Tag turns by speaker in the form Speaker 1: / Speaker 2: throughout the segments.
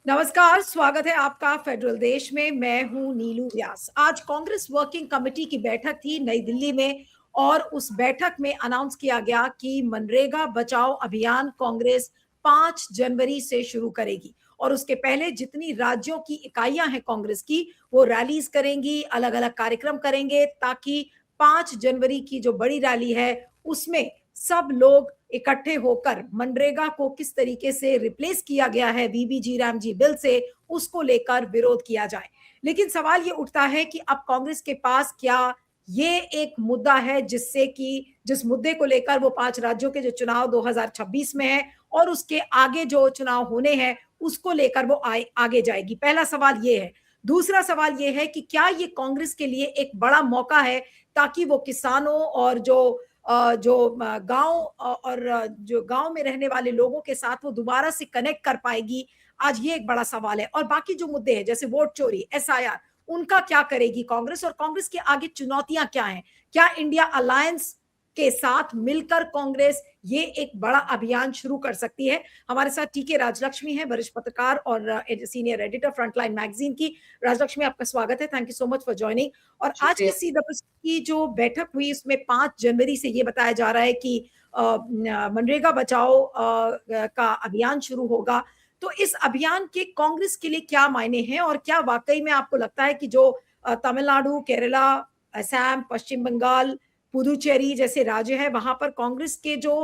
Speaker 1: नमस्कार, स्वागत है आपका फेडरल देश में। मैं हूं नीलू व्यास। आज कांग्रेस वर्किंग कमेटी की बैठक थी नई दिल्ली में और उस बैठक में अनाउंस किया गया कि मनरेगा बचाओ अभियान कांग्रेस 5 जनवरी से शुरू करेगी और उसके पहले जितनी राज्यों की इकाइयां हैं कांग्रेस की, वो रैलीज करेंगी, अलग अलग कार्यक्रम करेंगे ताकि 5 जनवरी की जो बड़ी रैली है उसमें सब लोग इकट्ठे होकर मनरेगा को किस तरीके से रिप्लेस किया गया है वीबीजी रामजी बिल से, उसको लेकर विरोध किया जाए। लेकिन सवाल ये उठता है कि अब कांग्रेस के पास क्या ये एक मुद्दा है जिससे कि जिस मुद्दे को लेकर वो 5 राज्यों के जो चुनाव 2026 में है और उसके आगे जो चुनाव होने हैं उसको लेकर वो आगे जाएगी। पहला सवाल ये है। दूसरा सवाल ये है कि क्या ये कांग्रेस के लिए एक बड़ा मौका है ताकि वो किसानों और जो गांव और जो गांव में रहने वाले लोगों के साथ वो दोबारा से कनेक्ट कर पाएगी। आज ये एक बड़ा सवाल है। और बाकी जो मुद्दे हैं जैसे वोट चोरी, एसआईआर, उनका क्या करेगी कांग्रेस और कांग्रेस के आगे चुनौतियां क्या हैं? क्या इंडिया अलायंस के साथ मिलकर कांग्रेस ये एक बड़ा अभियान शुरू कर सकती है? हमारे साथ टीके राजलक्ष्मी है, वरिष्ठ पत्रकार और सीनियर एडिटर फ्रंटलाइन मैगजीन की। राजलक्ष्मी, आपका स्वागत है। Thank you so much for joining. और आज की
Speaker 2: शुक्रिया।
Speaker 1: सीडब्ल्यूसी की जो बैठक हुई उसमें 5 जनवरी से ये बताया जा रहा है कि मनरेगा बचाओ का अभियान शुरू होगा। तो इस अभियान के कांग्रेस के लिए क्या मायने हैं और क्या वाकई में आपको लगता है कि जो तमिलनाडु, केरला, असम, पश्चिम बंगाल, पुदुचेरी जैसे राज्य है वहां पर कांग्रेस के जो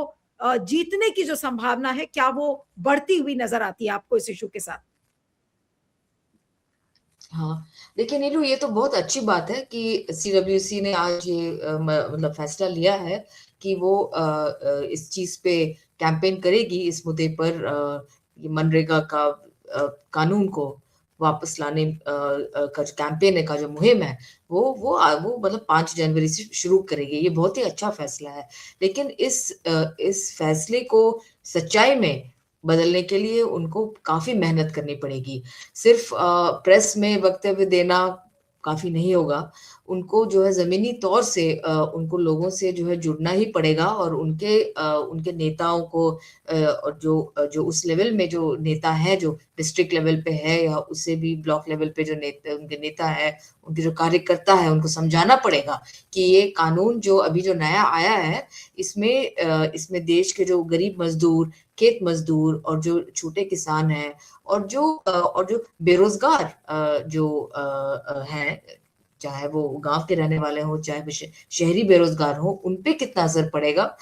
Speaker 1: जीतने की जो संभावना है, क्या वो बढ़ती हुई नजर आती है आपको इस इशू के साथ?
Speaker 2: हाँ, देखिए नीलू, ये तो बहुत अच्छी बात है कि सीडब्ल्यूसी ने आज ये मतलब फैसला लिया है कि वो इस चीज पे कैंपेन करेगी, इस मुद्दे पर ये मनरेगा का कानून को वापस लाने का जो कैंपेन है, का जो मुहिम है, वो मतलब 5 जनवरी से शुरू करेगी। ये बहुत ही अच्छा फैसला है। लेकिन इस फैसले को सच्चाई में बदलने के लिए उनको काफी मेहनत करनी पड़ेगी। सिर्फ प्रेस में वक्तव्य देना काफी नहीं होगा। उनको जो है जमीनी तौर से उनको लोगों से जो है जुड़ना ही पड़ेगा और उनके नेताओं को और जो उस लेवल में जो नेता है, जो डिस्ट्रिक्ट लेवल पे है या उससे भी ब्लॉक लेवल पे जो उनके नेता है, उनके जो कार्यकर्ता है, उनको समझाना पड़ेगा कि ये कानून जो अभी जो नया आया है, इसमें देश के जो गरीब मजदूर, खेत मजदूर और जो छोटे किसान हैं और जो बेरोजगार जो हैं, चाहे वो गांव के रहने वाले हो, चाहे वो शहरी बेरोजगार हो, उन पे कितना असर पड़ेगा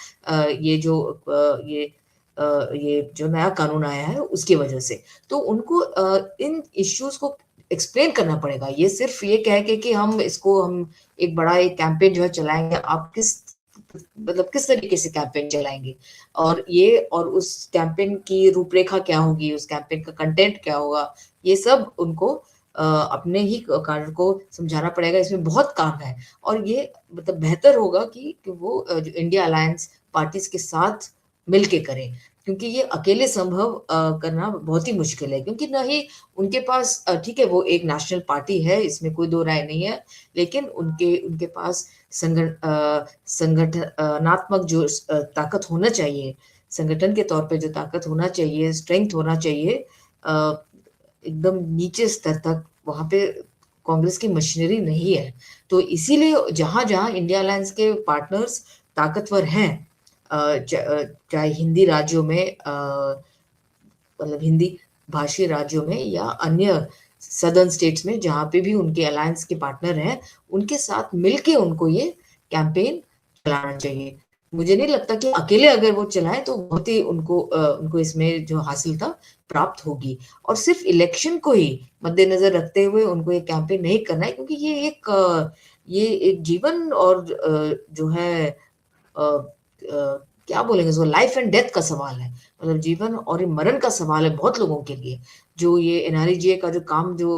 Speaker 2: ये जो ये जो नया कानून आया है उसकी वजह से। तो उनको इन इश्यूज को एक्सप्लेन करना पड़ेगा। ये सिर्फ ये कह के कि हम एक बड़ा एक कैंपेन जो है चलाएंगे, आप किस तरीके से कैंपेन चलाएंगे और उस कैंपेन की रूपरेखा क्या होगी, उस कैंपेन का कंटेंट क्या होगा, ये सब उनको अपने ही कार्य को समझाना पड़ेगा। इसमें बहुत काम है और ये मतलब बेहतर होगा कि वो जो इंडिया अलायंस पार्टीज के साथ मिलके करें, क्योंकि ये अकेले संभव करना बहुत ही मुश्किल है। क्योंकि ना ही उनके पास ठीक है, वो एक नेशनल पार्टी है, इसमें कोई दो राय नहीं है, लेकिन उनके उनके पास संगठनात्मक जो ताकत होना चाहिए, संगठन के तौर पे जो ताकत होना चाहिए, स्ट्रेंथ होना चाहिए, एकदम नीचे स्तर तक वहां पे कांग्रेस की मशीनरी नहीं है। तो इसीलिए जहां जहां इंडिया अलायंस के पार्टनर्स ताकतवर हैं, चाहे हिंदी राज्यों में मतलब हिंदी भाषी राज्यों में या अन्य सदर्न स्टेट्स में, जहां पे भी उनके अलायंस के पार्टनर हैं, उनके साथ मिलके उनको ये कैंपेन चलाना चाहिए। मुझे नहीं लगता कि अकेले अगर वो चलाएं तो बहुत ही उनको इसमें जो हासिलता प्राप्त होगी। और सिर्फ इलेक्शन को ही मद्देनजर रखते हुए उनको ये कैंपेन नहीं करना है, क्योंकि ये एक जीवन और जो है क्या बोलेंगे उसको, लाइफ एंड डेथ का सवाल है। मतलब जीवन और मरण का सवाल है बहुत लोगों के लिए। जो ये एनआरईजीए का जो काम जो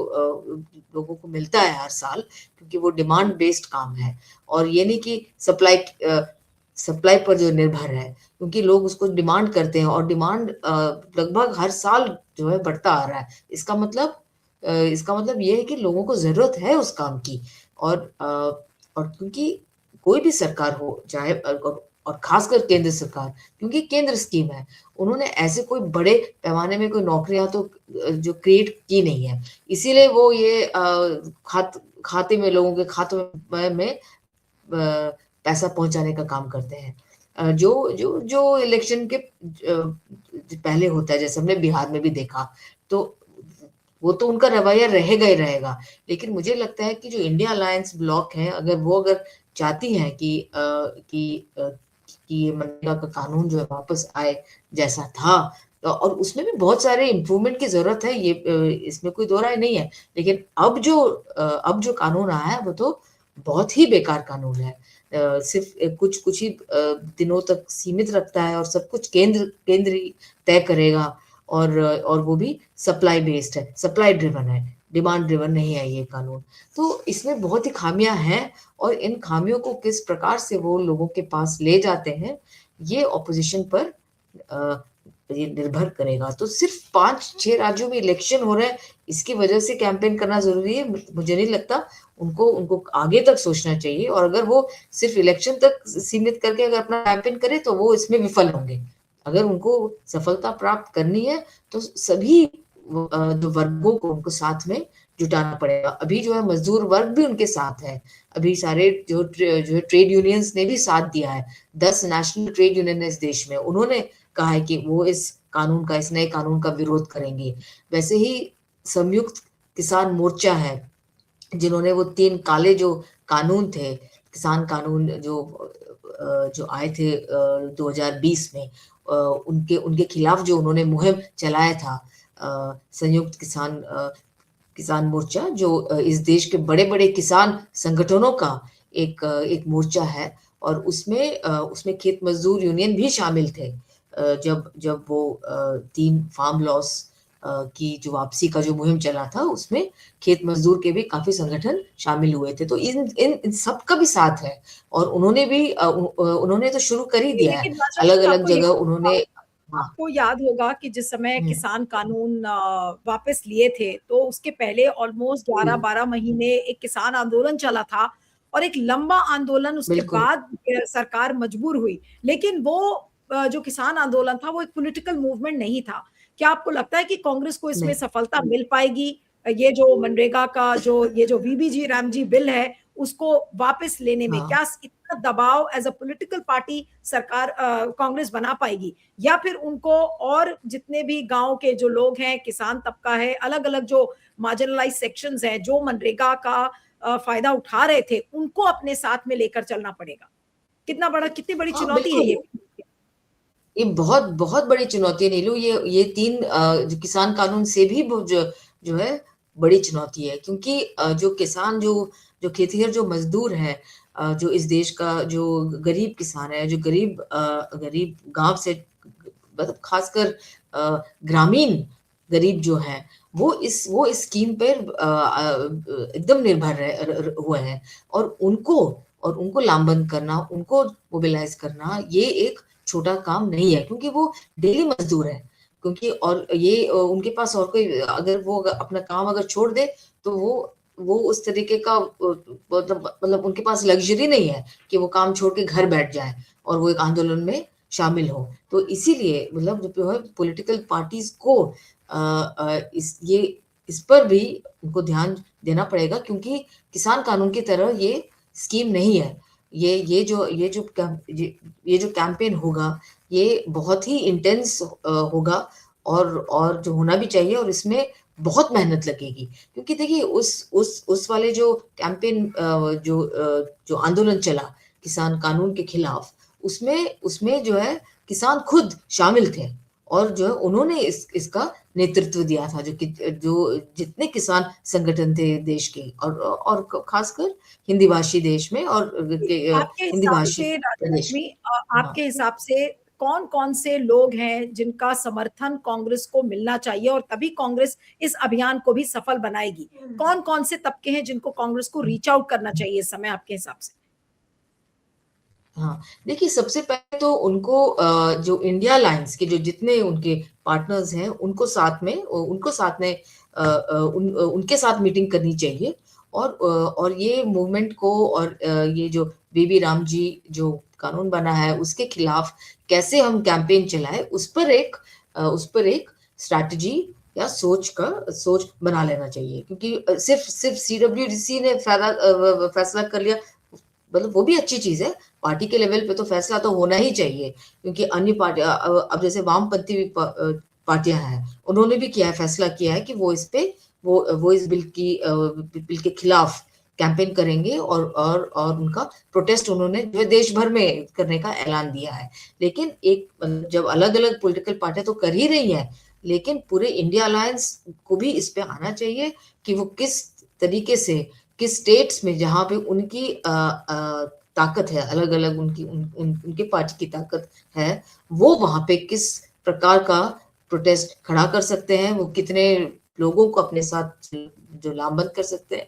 Speaker 2: लोगों को मिलता है हर साल, क्योंकि वो डिमांड बेस्ड काम है और ये नहीं कि सप्लाई पर जो निर्भर है, क्योंकि लोग उसको डिमांड करते हैं और डिमांड लगभग हर साल जो है बढ़ता आ रहा है। इसका मतलब ये है कि लोगों को जरूरत है उस काम की। और क्योंकि कोई भी सरकार हो, चाहे और खासकर केंद्र सरकार, क्योंकि केंद्र स्कीम है, उन्होंने ऐसे कोई बड़े पैमाने में कोई नौकरियाँ तो जो क्रिएट की नहीं है। इसीलिए वो ये खाते में लोगों के खातों में पैसा पहुँचाने का काम करते हैं। जो इलेक्शन के पहले होता है, जैसे हमने बिहार में भी देखा, तो वो तो उनका रवैया रहेगा ही रहेगा। लेकिन मुझे लगता है कि जो इंडिया अलायंस ब्लॉक है, अगर चाहती हैं कि ये मनरेगा का कानून जो है वापस आए जैसा था, और उसमें भी बहुत सारे इम्प्रूवमेंट की ज़रूरत है, ये इसमें कोई दो राय नहीं है। लेकिन अब जो कानून आया है, वो तो बहुत ही बेकार कानून है। सिर्फ़ कुछ ही दिनों तक सीमित रखता है और सब कुछ केंद्र ही तय करेगा, और वो भी सप्लाई बेस्ड है, सप्लाई ड्रिवन है, डिमांड ड्रिवन नहीं है ये कानून। तो इसमें बहुत ही खामियाँ हैं, और इन खामियों को किस प्रकार से वो लोगों के पास ले जाते हैं, ये ऑपोज़िशन पर ये निर्भर करेगा। तो सिर्फ़ 5-6 राज्यों में इलेक्शन हो रहे हैं, इसकी वजह से कैंपेन करना ज़रूरी है, मुझे नहीं लगता। उनको आगे तक सोचना चाहिए, और अगर वो सिर्फ़ इलेक्शन तक सीमित करके अगर अपना कैंपेन करें, तो वो इसमें विफल होंगे। अगर उनको सफलता प्राप्त करनी है, तो सभी जो वर्गों को उनको साथ में जुटाना पड़ेगा। अभी जो है मज़दूर वर्ग भी उनके साथ है। अभी सारे जो है ट्रेड यूनियंस ने भी साथ दिया है। 10 नेशनल ट्रेड यूनियन है इस देश में, उन्होंने कहा है कि वो इस नए कानून का विरोध करेंगे। वैसे ही संयुक्त किसान मोर्चा है, जिन्होंने वो 3 काले जो कानून थे, किसान कानून जो आए थे 2020 में, उनके खिलाफ जो उन्होंने मुहिम चलाया था, संयुक्त किसान मोर्चा, जो इस देश के बड़े-बड़े किसान संगठनों का एक मोर्चा है, और उसमें खेत मजदूर यूनियन भी शामिल थे। जब वो 3 फार्म लॉस की जो वापसी का जो मुहिम चला था, उसमें खेत मजदूर के भी काफ़ी संगठन शामिल हुए थे। तो इन सब का भी साथ है, और उन्होंने तो शुरू कर ही दिया है।
Speaker 1: लेकिन राजा जी,
Speaker 2: अलग-अलग जगह उन्होंने, हाँ,
Speaker 1: आपको याद होगा कि जिस समय
Speaker 2: हुँ,
Speaker 1: किसान कानून वापस लिए थे, तो उसके पहले ऑलमोस्ट
Speaker 2: हुँ,
Speaker 1: 12-12 महीने एक किसान आंदोलन चला था, और एक लंबा आंदोलन उसके
Speaker 2: बिल्कुल,
Speaker 1: बाद सरकार मजबूर हुई। लेकिन वो जो किसान आंदोलन था, वो एक पॉलिटिकल मूवमेंट नहीं था। क्या आपको लगता है कि कांग्रेस को इसमें
Speaker 2: नहीं,
Speaker 1: सफलता मिल पाएगी? ये जो मनरेगा का ये जो वीबीजी रामजी बिल है, उसको वापस लेने में
Speaker 2: हाँ।
Speaker 1: क्या इतना दबाव एज़ अ पॉलिटिकल पार्टी सरकार कांग्रेस बना पाएगी? या फिर उनको और जितने भी गाँव के जो लोग हैं, किसान तबका है, अलग-अलग जो मार्जिनलाइज़्ड सेक्शंस हैं, जो मनरेगा का फ़ायदा उठा रहे थे, उनको अपने साथ में लेकर चलना पड़ेगा? कितनी बड़ी
Speaker 2: हाँ,
Speaker 1: चुनौती है
Speaker 2: बिल्कुल।
Speaker 1: ये?
Speaker 2: ये बहुत बहुत बड़ी चुनौती है नीलू। ये 3 जो किसान कानून से भी वो जो है बड़ी चुनौती है, क्योंकि जो खेतिहर जो मज़दूर हैं, जो इस देश का जो गरीब किसान है, जो गरीब गाँव से, मतलब खासकर ग्रामीण गरीब जो हैं, वो इस स्कीम पर एकदम निर्भर रह र र हुए हैं, और उनको लामबंद करना, उनको मोबिलाइज़ करना, ये एक छोटा काम नहीं है, क्योंकि वो डेली मज़दूर हैं। क्योंकि और ये उनके पास और कोई, अगर वो अपना काम अगर छोड़ दे, तो वो उस तरीके का मतलब उनके पास लग्ज़री नहीं है कि वो काम छोड़ के घर बैठ जाएँ और वो एक आंदोलन में शामिल हों। तो इसीलिए मतलब जो है पॉलिटिकल पार्टीज़ को इस पर भी उनको ध्यान देना पड़ेगा, क्योंकि किसान कानून की तरह ये स्कीम नहीं है। ये जो कैंपेन होगा, ये बहुत ही इंटेंस होगा, और जो होना भी चाहिए, और इसमें बहुत मेहनत लगेगी। क्योंकि देखिए उस वाले जो कैंपेन जो आंदोलन चला किसान कानून के खिलाफ, उसमें जो है किसान खुद शामिल थे, और जो है उन्होंने इसका नेतृत्व दिया था, जो जितने किसान संगठन थे देश के, और खासकर हिंदी भाषी देश में, और
Speaker 1: आपके
Speaker 2: हिंदी
Speaker 1: हिसाब
Speaker 2: भाषी
Speaker 1: से राजा
Speaker 2: प्रदेश
Speaker 1: लक्ष्मी,
Speaker 2: में। हाँ।
Speaker 1: आपके हिसाब से कौन-कौन से लोग हैं जिनका समर्थन कांग्रेस को मिलना चाहिए और तभी कांग्रेस इस अभियान को भी सफल बनाएगी? कौन-कौन से तबके हैं जिनको कांग्रेस को रीच आउट करना चाहिए इस समय आपके हिसाब से?
Speaker 2: हाँ, देखिए सबसे पहले तो उनको जो इंडिया अलायंस के जो जितने उनके पार्टनर्स हैं, उनके साथ में उनके साथ मीटिंग करनी चाहिए, और ये मूवमेंट को, और ये जो बीबी राम जी जो कानून बना है उसके खिलाफ कैसे हम कैंपेन चलाएं, उस पर एक स्ट्रैटेजी या सोच बना लेना चाहिए, क्योंकि सिर्फ सीडब्ल्यूसी ने फैसला कर लिया, मतलब वो भी अच्छी चीज है। पार्टी के लेवल पे तो फैसला तो होना ही चाहिए, क्योंकि अन्य पार्टी अब जैसे वामपंथी पार्टियां हैं, उन्होंने भी फैसला किया है कि वो इस पे वो इस बिल के खिलाफ कैंपेन करेंगे, और उनका प्रोटेस्ट उन्होंने जो देश भर में करने का ऐलान दिया है। लेकिन जब अलग अलग पॉलिटिकल पार्टियां तो कर ही रही हैं, लेकिन पूरे इंडिया अलायंस को भी इस पे आना चाहिए कि वो किस तरीके से, किस स्टेट्स में जहां पे उनकी ताकत है, अलग अलग उनके पार्टी की ताकत है, वो वहां पे किस प्रकार का प्रोटेस्ट खड़ा कर सकते हैं, वो कितने लोगों को अपने साथ जो लामबंद कर सकते हैं,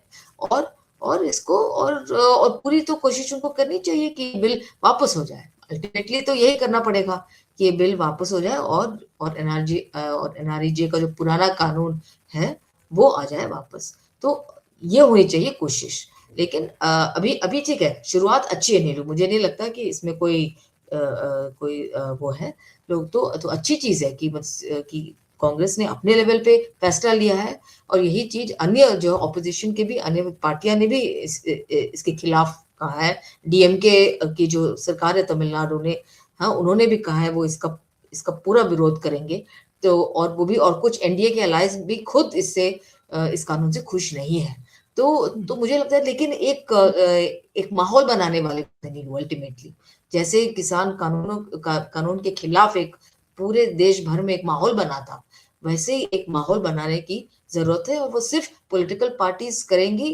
Speaker 2: और इसको और पूरी तो कोशिश उनको करनी चाहिए कि बिल वापस हो जाए। अल्टीमेटली तो यही करना पड़ेगा कि ये बिल वापस हो जाए, और एनआरईजे का जो पुराना कानून है वो आ जाए वापस। तो ये होनी चाहिए कोशिश। लेकिन अभी अभी ठीक है, शुरुआत अच्छी है नीलू, मुझे नहीं लगता कि इसमें कोई वो है। लोग तो अच्छी चीज है कि कांग्रेस ने अपने लेवल पे फैसला लिया है, और यही चीज अन्य जो ऑपोजिशन के भी अन्य पार्टियां ने भी इसके खिलाफ कहा है। डीएमके की जो सरकार है तमिलनाडु ने, हाँ, उन्होंने भी कहा है वो इसका पूरा विरोध करेंगे। तो और वो भी, और कुछ एनडीए के अलायंस भी खुद इस कानून से खुश नहीं है। तो मुझे लगता है, लेकिन एक माहौल बनाने वाले अल्टीमेटली, जैसे किसान कानून के खिलाफ एक पूरे देश भर में एक माहौल बना था, वैसे ही एक माहौल बनाने की जरूरत है, और वो सिर्फ पॉलिटिकल पार्टीज करेंगी,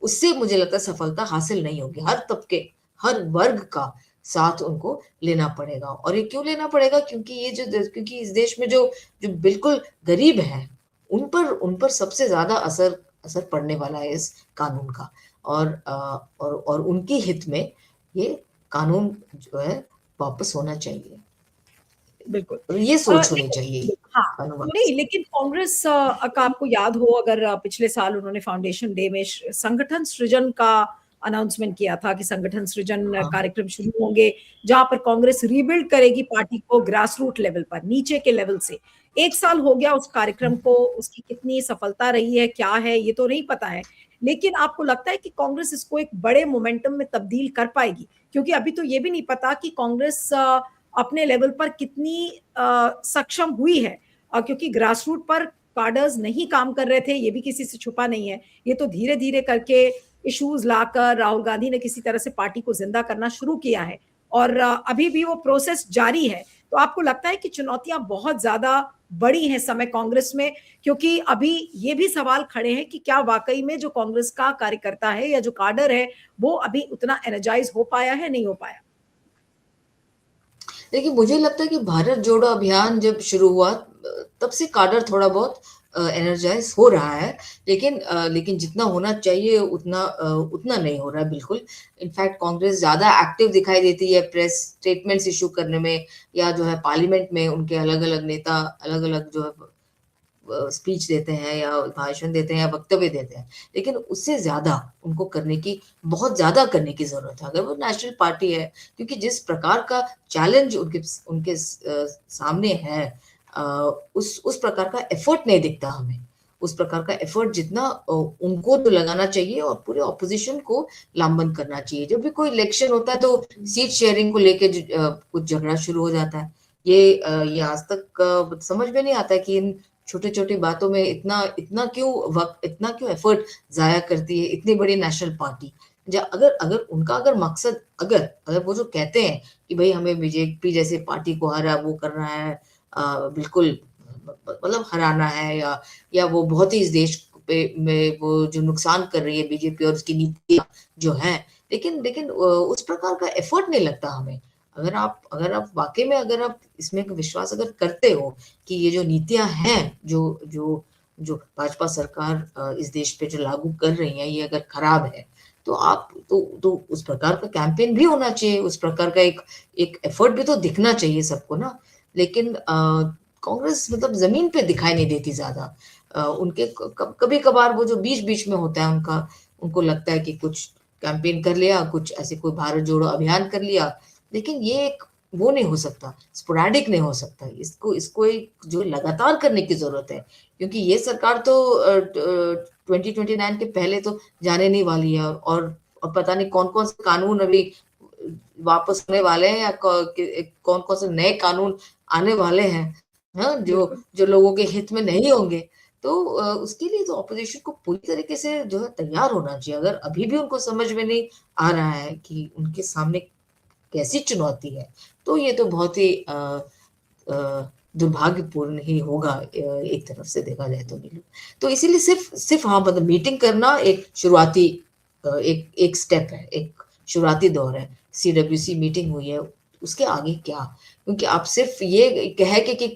Speaker 2: उससे मुझे लगता है सफलता हासिल नहीं होगी। हर तबके, हर वर्ग का साथ उनको लेना पड़ेगा। और ये क्यों लेना पड़ेगा? क्योंकि इस देश में जो जो बिल्कुल गरीब हैं, उन पर सबसे ज्यादा असर पड़ने वाला है इस कानून का, और उनके हित में ये कानून जो है वापस होना चाहिए।
Speaker 1: बिल्कुल।
Speaker 2: और ये सोच होनी
Speaker 1: लेकिन
Speaker 2: चाहिए
Speaker 1: हाँ,
Speaker 2: कानून वापस।
Speaker 1: नहीं, लेकिन कांग्रेस का आपको याद हो, अगर पिछले साल उन्होंने फाउंडेशन डे में संगठन सृजन का अनाउंसमेंट किया था कि संगठन सृजन
Speaker 2: हाँ,
Speaker 1: कार्यक्रम शुरू होंगे, जहां पर कांग्रेस रीबिल्ड करेगी पार्टी को ग्रास रूट लेवल पर, नीचे के लेवल से। 1 साल हो गया उस कार्यक्रम को, उसकी कितनी सफलता रही है, क्या है, ये तो नहीं पता है। लेकिन आपको लगता है कि कांग्रेस इसको एक बड़े मोमेंटम में तब्दील कर पाएगी? क्योंकि अभी तो ये भी नहीं पता कि कांग्रेस अपने लेवल पर कितनी सक्षम हुई है, क्योंकि ग्रास रूट पर कार्डर्स नहीं काम कर रहे थे, ये भी किसी से छुपा नहीं है। ये तो धीरे धीरे करके इश्यूज लाकर राहुल गांधी ने किसी तरह से पार्टी को जिंदा करना शुरू किया है, और अभी भी वो प्रोसेस जारी है। तो आपको लगता है कि चुनौतियां बहुत ज्यादा बड़ी हैं समय कांग्रेस में? क्योंकि अभी ये भी सवाल खड़े हैं कि क्या वाकई में जो कांग्रेस का कार्यकर्ता है या जो कार्डर है, वो अभी उतना एनर्जाइज हो पाया है, नहीं हो पाया?
Speaker 2: देखिए, मुझे लगता है कि भारत जोड़ो अभियान जब शुरू हुआ, तब से काडर थोड़ा बहुत एनर्जाइज हो रहा है, लेकिन जितना होना चाहिए उतना नहीं हो रहा है बिल्कुल। इनफैक्ट कांग्रेस ज्यादा एक्टिव दिखाई देती है प्रेस स्टेटमेंट्स इशू करने में, या जो है पार्लियामेंट में उनके अलग अलग नेता अलग अलग जो है स्पीच देते हैं या भाषण देते हैं या वक्तव्य देते हैं, लेकिन उससे ज्यादा उनको बहुत ज्यादा करने की जरूरत है अगर वो नेशनल पार्टी है। क्योंकि जिस प्रकार का चैलेंज उनके उनके सामने है, उस प्रकार का एफर्ट नहीं दिखता हमें। उस प्रकार का एफर्ट जितना उनको तो लगाना चाहिए, और पूरे ऑपोजिशन को लामबंद करना चाहिए। जब भी कोई इलेक्शन होता है तो सीट शेयरिंग को लेके कुछ झगड़ा शुरू हो जाता है। ये आज तक समझ में नहीं आता कि इन छोटी छोटी बातों में इतना क्यों एफर्ट जाया करती है इतनी बड़ी नेशनल पार्टी। अगर उनका मकसद, अगर वो जो कहते हैं कि भाई हमें बीजेपी जैसे पार्टी को वो करना है, बिल्कुल मतलब हराना है, या वो बहुत ही इस देश में वो जो नुकसान कर रही है बीजेपी और उसकी नीतियां जो है, लेकिन उस प्रकार का एफर्ट नहीं लगता हमें। अगर आप वाकई में अगर आप इसमें विश्वास अगर करते हो कि ये जो नीतियां हैं जो जो जो भाजपा सरकार इस देश पे जो लागू कर रही है ये अगर खराब है, तो तो उस प्रकार का कैंपेन भी होना चाहिए, उस प्रकार का एक एफर्ट भी तो दिखना चाहिए सबको ना। लेकिन कांग्रेस मतलब जमीन पे दिखाई नहीं देती ज्यादा। उनके कभी कभार वो जो बीच बीच में होता है उनको लगता है कि कुछ कैंपेन कर लिया, कुछ ऐसे कोई भारत जोड़ो अभियान कर लिया, लेकिन ये एक वो नहीं हो सकता, स्पोरेडिक नहीं हो सकता। इसको एक जो लगातार करने की जरूरत है, क्योंकि ये सरकार तो 2029 के पहले तो जाने नहीं वाली है, और पता नहीं कौन कौन से कानून अभी वापस होने वाले हैं, या कौन कौन से नए कानून आने वाले हैं, हाँ, जो
Speaker 1: बिल्कुल।
Speaker 2: जो लोगों के हित में नहीं होंगे। तो उसके लिए तो ऑपोजिशन को पूरी तरीके से जो है तैयार होना चाहिए। अगर अभी भी उनको समझ में नहीं आ रहा है कि उनके सामने कैसी चुनौती है, तो ये तो बहुत ही दुर्भाग्यपूर्ण ही होगा, एक तरफ से देखा जाए तो नीलू। तो इसीलिए सिर्फ सिर्फ हाँ, मतलब मीटिंग करना एक शुरुआती एक एक स्टेप है, एक शुरुआती दौर है। सीडब्ल्यूसी मीटिंग हुई है, उसके आगे क्या? क्योंकि आप सिर्फ ये कह के कि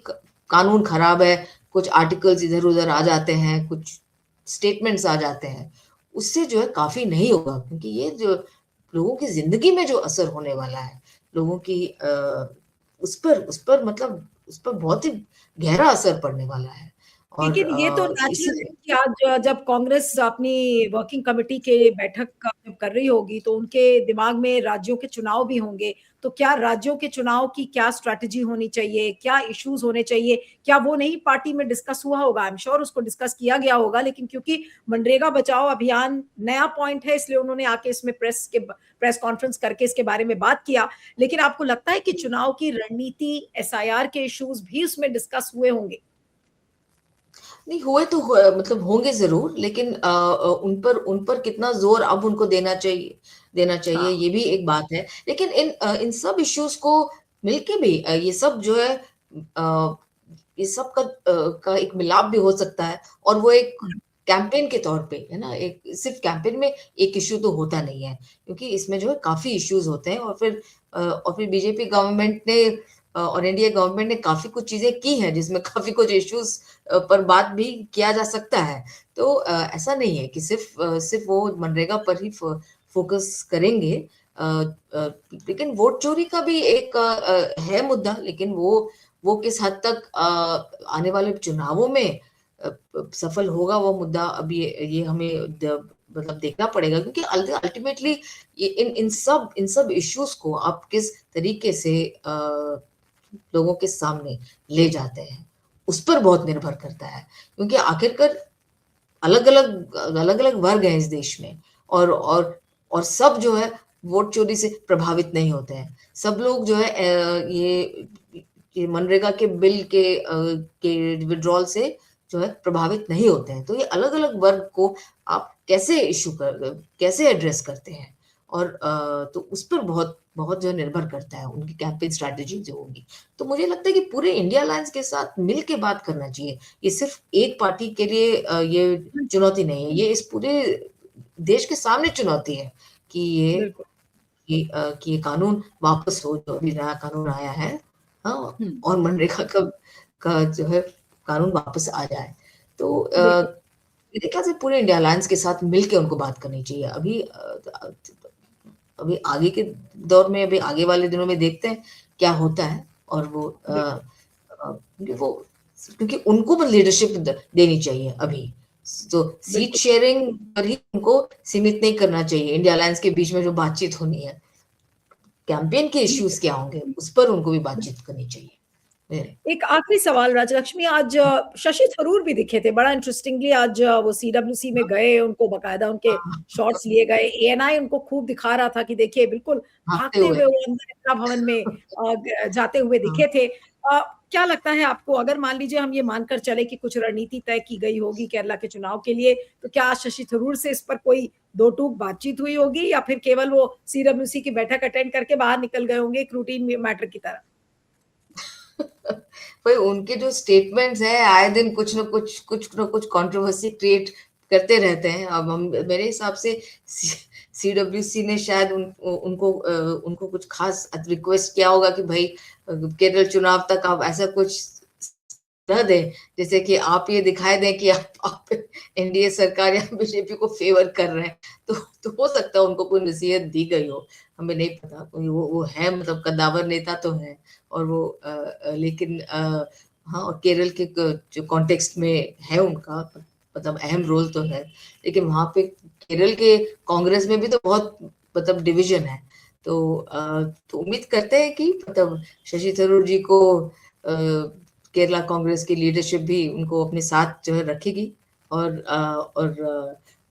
Speaker 2: कानून खराब है, कुछ आर्टिकल्स इधर उधर आ जाते हैं, कुछ स्टेटमेंट्स आ जाते हैं, उससे जो है काफी नहीं होगा। क्योंकि ये जो लोगों की जिंदगी में जो असर होने वाला है, लोगों की उस पर मतलब उस पर बहुत ही गहरा असर पड़ने वाला है। और
Speaker 1: लेकिन ये तो नेचुरल
Speaker 2: इसीलिए
Speaker 1: है कि आज जब कांग्रेस अपनी वर्किंग कमेटी के बैठक जब कर रही होगी, तो उनके दिमाग में राज्यों के चुनाव भी होंगे। तो क्या राज्यों के चुनाव की क्या स्ट्रैटेजी होनी चाहिए, क्या इश्यूज होने चाहिए, क्या वो नहीं पार्टी में डिस्कस हुआ होगा? आई एम श्योर उसको डिस्कस किया गया होगा, लेकिन क्योंकि मनरेगा बचाओ अभियान नया पॉइंट है, इसलिए उन्होंने आके इसमें प्रेस कॉन्फ्रेंस करके इसके बारे में बात किया। लेकिन आपको लगता है कि चुनाव की रणनीति, एसआईआर के इश्यूज भी उसमें डिस्कस हुए होंगे?
Speaker 2: नहीं हुए तो मतलब होंगे जरूर, लेकिन उन पर कितना जोर अब उनको देना चाहिए,
Speaker 1: हाँ।
Speaker 2: ये भी एक बात है। लेकिन इन सब इश्यूज को मिलके भी ये सब जो है ये सब का एक मिलाप भी हो सकता है, और वो एक कैंपेन के तौर पे है ना। एक सिर्फ कैंपेन में एक इश्यू तो होता नहीं है, क्योंकि इसमें जो है काफी इश्यूज होते हैं। और फिर बीजेपी गवर्नमेंट ने और एनडीए गवर्नमेंट ने काफी कुछ चीजें की हैं, जिसमें काफी कुछ इश्यूज पर बात भी किया जा सकता है। तो ऐसा नहीं है कि सिर्फ वो मनरेगा पर ही फोकस करेंगे। लेकिन वोट चोरी का भी एक है मुद्दा, लेकिन वो किस हद तक आने वाले चुनावों में सफल होगा वो मुद्दा, अभी ये हमें मतलब देखना पड़ेगा। क्योंकि अल्टीमेटली इन सब इश्यूज को आप किस तरीके से लोगों के सामने ले जाते हैं, उस पर बहुत निर्भर करता है। क्योंकि आखिरकार अलग अलग वर्ग हैं इस देश में, और सब जो है वोट चोरी से प्रभावित नहीं होते हैं। सब लोग जो है ये मनरेगा के बिल के विड्रॉल से जो है प्रभावित नहीं होते हैं। तो ये अलग अलग वर्ग को आप कैसे एड्रेस करते हैं, और तो उस पर बहुत बहुत जो है निर्भर करता है उनकी कैंपेन स्ट्रैटेजी जो होगी। तो मुझे लगता है कि पूरे इंडिया अलायंस के साथ मिल के बात करना चाहिए। ये सिर्फ एक पार्टी के लिए ये चुनौती नहीं है, ये इस पूरे देश के सामने चुनौती है कि
Speaker 1: बिल्कुल।
Speaker 2: ये कानून वापस हो, जो अभी नया कानून आया है, हाँ,
Speaker 1: हम्म।
Speaker 2: और मनरेगा का जो है कानून वापस आ जाए। तो
Speaker 1: बिल्कुल।
Speaker 2: मेरे ख्याल से पूरे इंडिया अलायंस के साथ मिलके उनको बात करनी चाहिए। अभी आगे के दौर में, अभी आगे वाले दिनों में देखते हैं क्या होता है। और
Speaker 1: बिल्कुल।
Speaker 2: क्योंकि उनको भी लीडरशिप देनी चाहिए अभी। तो सीट
Speaker 1: बिल्कुल।
Speaker 2: शेयरिंग पर ही उनको सीमित नहीं करना चाहिए। इंडिया अलायंस के बीच में जो बातचीत होनी है, कैंपेन के
Speaker 1: जी।
Speaker 2: इश्यूज क्या होंगे, उस पर उनको भी बातचीत करनी चाहिए।
Speaker 1: एक आखिरी सवाल राजलक्ष्मी, आज शशि थरूर भी दिखे थे बड़ा इंटरेस्टिंगली। आज वो सीडब्ल्यूसी में गए, उनको बकायदा उनके शॉट्स लिए गए। एएनआई उनको खूब दिखा रहा था कि देखिए बिल्कुल
Speaker 2: भागते
Speaker 1: भागते
Speaker 2: हुए।
Speaker 1: हुए वो अंदर इंदिरा भवन में जाते हुए
Speaker 2: हाँ।
Speaker 1: दिखे थे। क्या लगता है आपको, अगर मान लीजिए हम ये मानकर चले कि कुछ रणनीति तय की गई होगी केरला के चुनाव के लिए, तो क्या शशि थरूर से इस पर कोई दो टूक बातचीत हुई होगी, या फिर केवल वो सीडब्ल्यूसी की बैठक अटेंड करके बाहर निकल गए होंगे एक रूटीन मैटर की तरह?
Speaker 2: भाई उनके जो स्टेटमेंट्स हैं आए दिन कुछ कंट्रोवर्सी क्रिएट करते रहते हैं। अब हम मेरे हिसाब से सीडब्ल्यूसी ने शायद उनको कुछ खास रिक्वेस्ट किया होगा कि भाई केरल चुनाव तक आप ऐसा कुछ रह दें, जैसे कि आप ये दिखाई दें कि आप एनडीए सरकार या बीजेपी को फेवर कर रहे हैं। तो हो सकता है उनको कोई नसीहत दी गई हो, हमें नहीं पता। कोई वो है, मतलब कद्दावर नेता तो है। और वो लेकिन हाँ, और केरल के जो कॉन्टेक्स्ट में है उनका, मतलब अहम रोल तो है, लेकिन वहाँ पे केरल के कांग्रेस में भी तो बहुत मतलब डिवीजन है। तो उम्मीद करते हैं कि मतलब शशि थरूर जी को केरला कांग्रेस की लीडरशिप भी उनको अपने साथ जो है रखेगी, और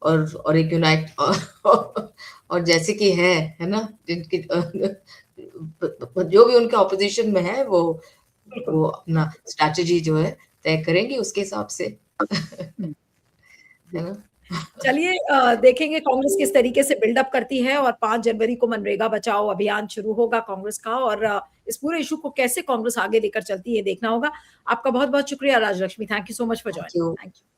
Speaker 2: और एक यूनाइट और जैसे कि है ना, जिनकी जो भी उनके ऑपोजिशन में है
Speaker 1: बिल्कुल।
Speaker 2: वो अपना स्ट्रैटेजी जो है तय करेंगे उसके हिसाब से।
Speaker 1: हुँ,
Speaker 2: है
Speaker 1: जी।
Speaker 2: ना?
Speaker 1: चलिए देखेंगे कांग्रेस किस तरीके से बिल्डअप करती है और 5 जनवरी को मनरेगा बचाओ अभियान शुरू होगा कांग्रेस का और इस पूरे इश्यू को कैसे कांग्रेस आगे लेकर चलती है, देखना होगा। आपका बहुत-बहुत शुक्रिया Rajalakshmi. Thank you so much for
Speaker 2: thank
Speaker 1: joining.
Speaker 2: You.
Speaker 1: Thank you.